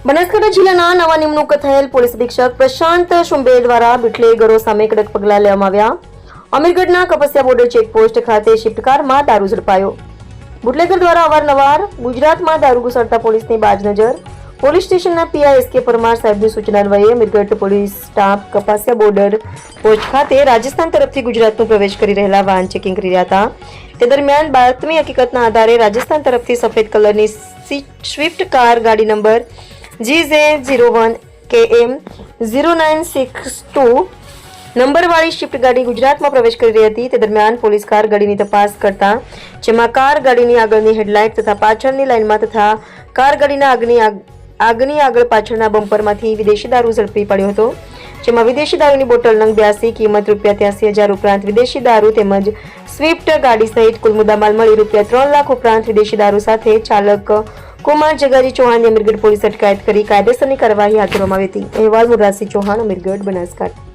બનાસકાંઠા જિલ્લાના નવા નિમણૂક થયેલ પોલીસ અધિક્ષક પ્રશાંત શુંબે દ્વારા બુટલેગરો સામે કડક પગલાં લેવામાં આવ્યા. અમીરગઢના કપસિયા બોર્ડર ચેકપોસ્ટ ખાતે શિફ્ટ કારમાં દારૂ ઝડપાયો. બુટલેગર દ્વારા અવારનવાર ગુજરાતમાં દારૂ ઘુસાડતા પોલીસની બાજ નજર. પોલીસ સ્ટેશનના પીઆઈ એસ કે પરમાર સાહેબની સૂચના અન્વયે Amirgadh police staff Kapasiya border post ખાતે રાજસ્થાન તરફથી ગુજરાતનો પ્રવેશ કરી રહેલા વાહન ચેકિંગ કરી રહ્યા હતા. તે દરમિયાન બાતમી હકીકતના આધારે રાજસ્થાન તરફથી સફેદ કલરની સ્વિફ્ટ કાર ગાડી નંબર GJ01 KM 0962 નંબરવાળી શિફ્ટ ગાડી ગુજરાતમાં પ્રવેશ કરી રહી હતી. તે દરમિયાન પોલીસ કાર ગાડીની તપાસ કરતા જેમાં કાર ગાડીની આગળની હેડલાઇટ તથા પાછળની લાઇનમાં તથા કાર ગાડીના આગની આગળ પાછળના બમ્પરમાંથી વિદેશી દારૂ ઝડપી પડ્યો હતો. જેમાં વિદેશી દારૂની બોટલ નંગ 82 કિંમત ₹83,000 ઉપરાંત વિદેશી દારૂ તેમજ સ્વિફ્ટ ગાડી સહિત કુલ મુદ્દામાલ મળી ₹3 લાખ ઉપરાંત વિદેશી દારૂ સાથે ચાલક કુમાર જગાજી ચૌહાણની અમીરગઢ પોલીસ અટકાયત કરી કાયદેસરની કાર્યવાહી હાથ ધરવામાં આવી હતી. અહેવાલ મુરારસિંહ ચૌહાણ, અમીરગઢ, બનાસકાંઠા.